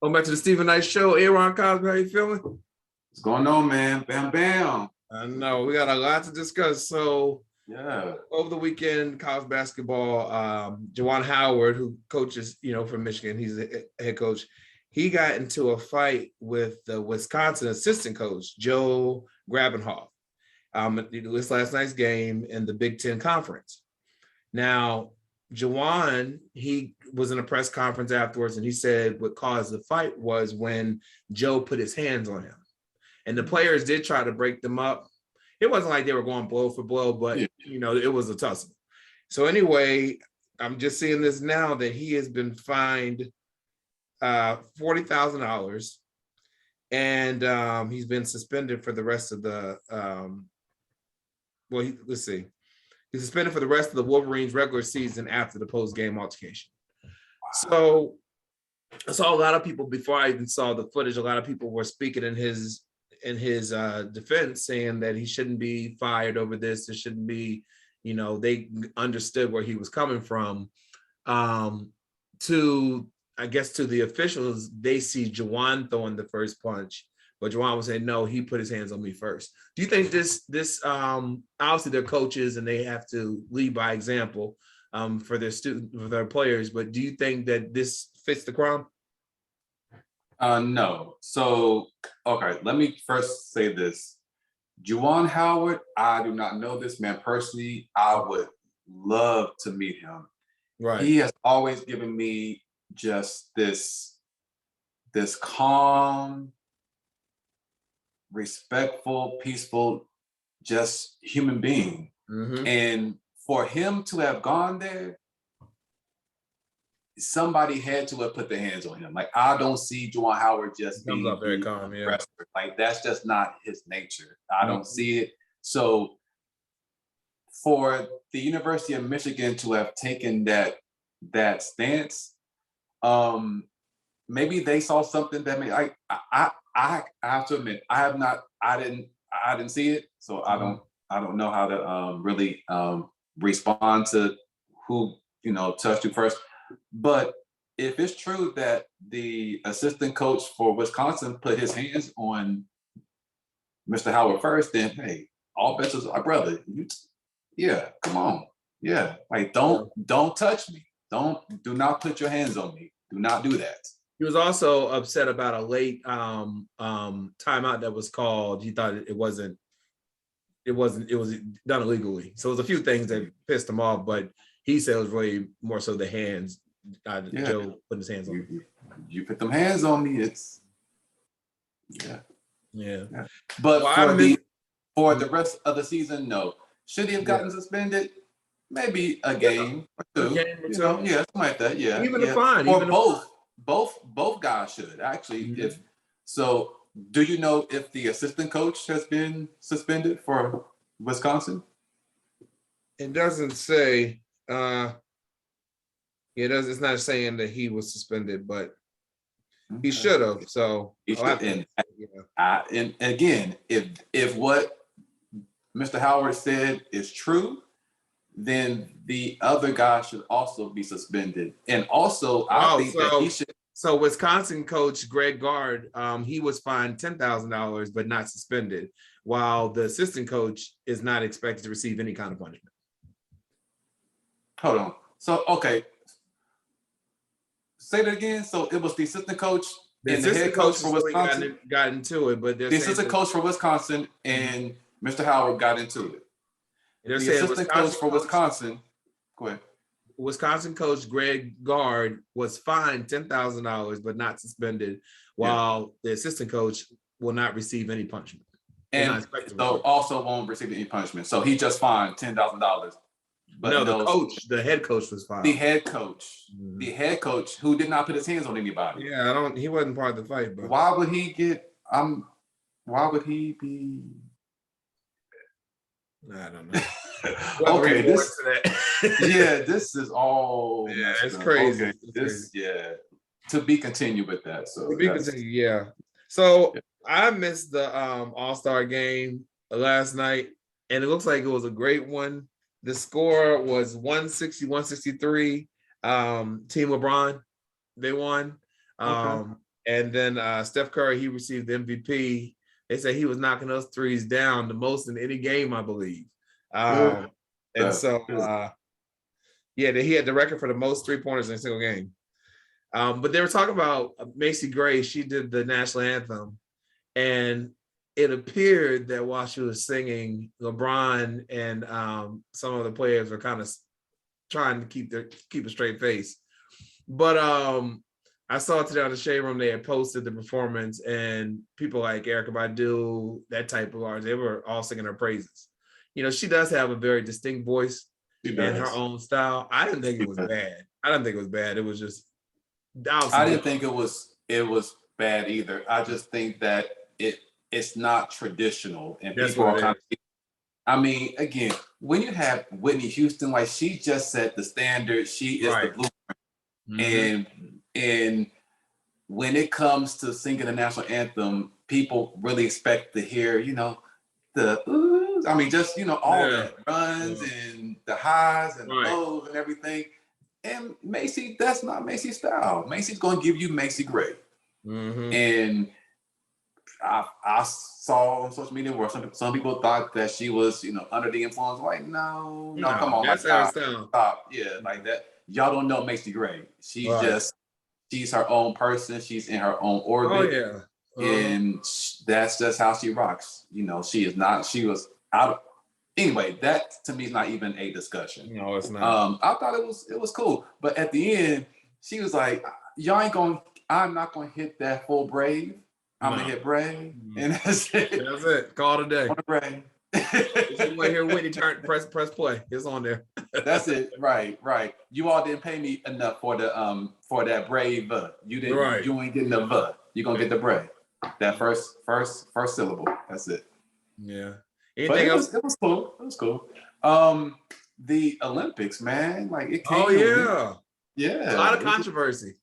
Welcome back to the Stephen Knight Show. Aron, Cosby, how you feeling? What's going on, man? Bam, bam. I know we got a lot to discuss. So, Yeah. over the weekend, college basketball, Juwan Howard, who coaches, from Michigan, he's a head coach. He got into a fight with the Wisconsin assistant coach, Joe Grabenhoff. It was last night's game in the Big Ten Conference. Now, Juwan, he was in a press conference afterwards, and he said what caused the fight was when Joe put his hands on him. And the players did try to break them up. It wasn't like they were going blow for blow, but, it was a tussle. So anyway, I'm just seeing this now that he has been fined $40,000, and he's been suspended for the rest of the, let's see. He's suspended for the rest of the Wolverines' regular season after the post-game altercation. So I saw a lot of people, before I even saw the footage, a lot of people were speaking in his defense, saying that he shouldn't be fired over this. It shouldn't be, they understood where he was coming from. To the officials, they see Juwan throwing the first punch, but Juwan was saying, no, he put his hands on me first. Do you think this obviously they're coaches and they have to lead by example for their players, but do you think that this fits the crime? No. So, okay, let me first say this. Juwan Howard, I do not know this man personally. I would love to meet him. Right. He has always given me just this calm, respectful, peaceful, just human being. Mm-hmm. And for him to have gone there, somebody had to have put their hands on him. Like, I don't see Juwan Howard just being very calm, yeah. wrestler. Like, that's just not his nature. I don't see it. So for the University of Michigan to have taken that stance, maybe they saw something that I have to admit, I didn't see it, so I don't know how to really respond to who touched you first. But if it's true that the assistant coach for Wisconsin put his hands on Mr. Howard first, then hey, all bets are brother. Yeah, come on. Yeah, like don't touch me. Do not put your hands on me. Do not do that. He was also upset about a late timeout that was called. He thought it was done illegally. So it was a few things that pissed him off, but he said it was really more so the hands. Joe putting his hands on him. You put them hands on me, it's yeah. But for the rest of the season, no. Should he have gotten suspended? Maybe a game or two. Something like that. Yeah, even a fine. Or both guys should actually. Mm-hmm. If so, do you know if the assistant coach has been suspended for Wisconsin? It doesn't say. It's not saying that he was suspended, but he should have. So he should. And again, if what Mr. Howard said is true, then the other guy should also be suspended. And also, I think that he should. So Wisconsin coach Greg Gard, he was fined $10,000 but not suspended, while the assistant coach is not expected to receive any kind of punishment. Hold on. So okay, say that again. So it was the assistant coach and the head coach for Wisconsin got into it, but the assistant coach for Wisconsin and Mr. Howard got into it. The assistant coach for Wisconsin. Go ahead. Wisconsin coach Greg Gard was fined $10,000 but not suspended, while the assistant coach will not receive any punishment. And so also won't receive any punishment. So he just fined $10,000. But no, the head coach was fined. The head coach who did not put his hands on anybody. Yeah, he wasn't part of the fight, but why would he get why would he be? I don't know. Okay, this is all. Yeah, it's crazy. Okay, to be continued with that. So to be continued, yeah. So I missed the All-Star game last night, and it looks like it was a great one. The score was 160-163. Team LeBron, they won. And And then Steph Curry, he received the MVP. They say he was knocking those threes down the most in any game, I believe. And so, yeah, he had the record for the most 3-pointers in a single game. But they were talking about Macy Gray. She did the national anthem, and it appeared that while she was singing, LeBron and some of the players were kind of trying to keep a straight face. But I saw today on the Shade Room, they had posted the performance, and people like Erykah Badu, that type of artist, they were all singing her praises. You know, she does have a very distinct voice and her own style. I didn't think it was bad. It was just, I didn't think it was bad either. I just think that it's not traditional, and people are kind of. I mean, again, when you have Whitney Houston, like, she just set the standard. She is the blueprint. And when it comes to singing the national anthem, people really expect to hear, you know, the oohs. I mean, just, you know, all that runs and the highs and the lows and everything. And Macy, that's not Macy's style. Macy's going to give you Macy Gray. And I saw on social media where some people thought that she was, you know, under the influence. Like, no, come on, that's like, stop. Yeah, like that. Y'all don't know Macy Gray. She's her own person. She's in her own orbit. And that's just how she rocks. You know, she was out. Anyway, that to me is not even a discussion. No, it's not. I thought it was cool, but at the end, she was like, I'm not gonna hit that full brave. I'm gonna hit brave, and that's it. That's it. Call it a day. On the brave. Wait, here, Whitney, press play. It's on there. That's it. Right. You all didn't pay me enough for that brave. You didn't. Right. You ain't getting the. You're gonna get the brave. That first syllable. That's it. Yeah. Anything else? It was cool. It was cool. The Olympics, man. Like, it came. Oh yeah. Yeah. A lot of controversy.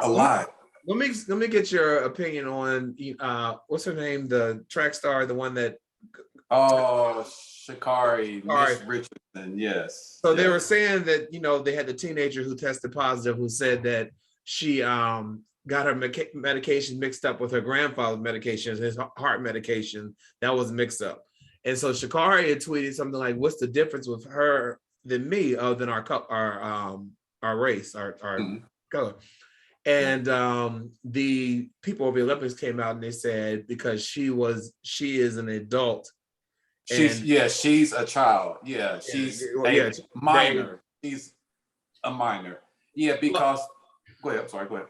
A lot. Let me get your opinion on what's her name? The track star, the one that. Oh, Sha'Carri, Miss Richardson. Yes. So they were saying that, you know, they had the teenager who tested positive, who said that she got her medication mixed up with her grandfather's medication, his heart medication, that was mixed up. And so Sha'Carri had tweeted something like, "What's the difference with her than me, other than our race, our color?" And the people of the Olympics came out and they said, because she is an adult. She's a child. Yeah, she's a minor. She's a minor. Yeah, because go ahead. I'm sorry. Go ahead.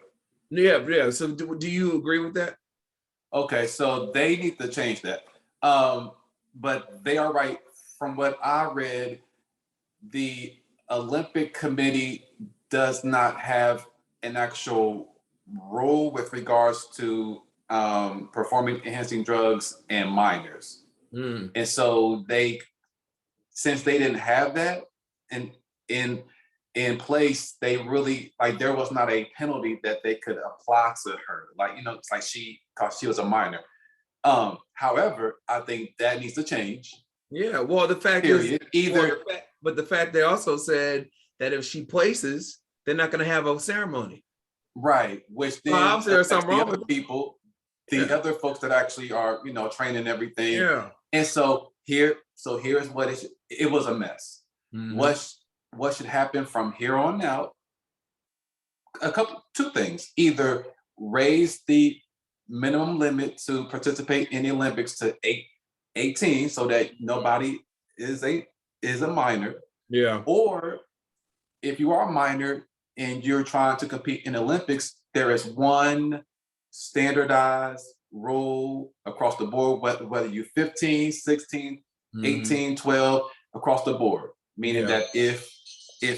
Yeah. So do you agree with that? Okay, so they need to change that. But they are right. From what I read, the Olympic Committee does not have an actual rule with regards to performance enhancing drugs and minors. And so since they didn't have that in place, they really, like, there was not a penalty that they could apply to her. Like, you know, it's like because she was a minor. However, I think that needs to change. Yeah, well, the fact is, but the fact they also said that if she places, they're not going to have a ceremony. Right, which then obviously there's something wrong with people, the other folks that actually are, you know, training everything. Yeah. And so here's what it was a mess. What should happen from here on out? Two things. Either raise the minimum limit to participate in the Olympics to 18, so that nobody is a minor. Yeah. Or if you are a minor and you're trying to compete in the Olympics, there is one standardized rule across the board, whether you're 15, 16, 18, 12, across the board. Meaning that if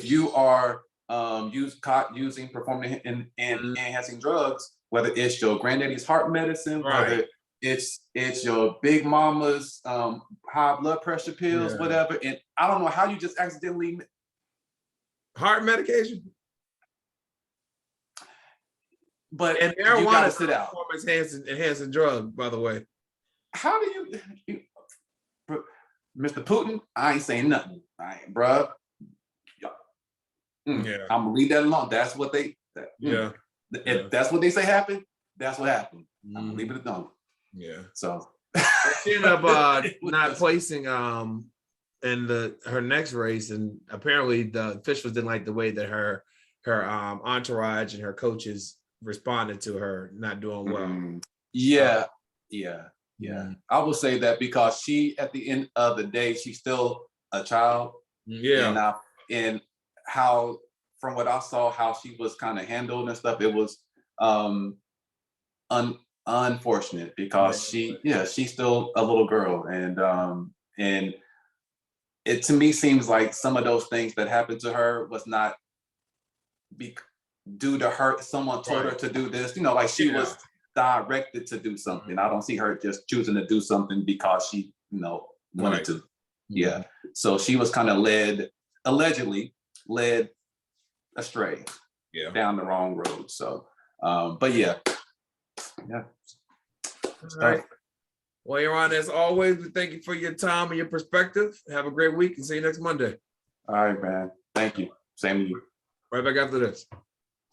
you are caught using performance enhancing drugs, whether it's your granddaddy's heart medicine, whether it's your big mama's high blood pressure pills, whatever, and I don't know how you just accidentally heart medication. But and marijuana is a performance enhancing drug, by the way. How do you Mr. Putin? I ain't saying nothing. I ain't, bruh. I'm gonna leave that alone. That's what they. If that's what they say happened, that's what happened. I believe it or don't. Yeah. So she ended up not placing in her next race, and apparently the officials didn't like the way that her entourage and her coaches responded to her not doing well. Yeah. I will say that because she, at the end of the day, she's still a child. Yeah. And how, from what I saw, how she was kind of handled and stuff, it was unfortunate because she's still a little girl, and it to me seems like some of those things that happened to her was not due to her. Someone told her to do this, like she was directed to do something. I don't see her just choosing to do something because she, wanted to. Yeah. So she was kind of allegedly led astray down the wrong road. So, but yeah. All right. Well, Aron, as always, we thank you for your time and your perspective. Have a great week and see you next Monday. All right, man. Thank you. Same to you. Right back after this.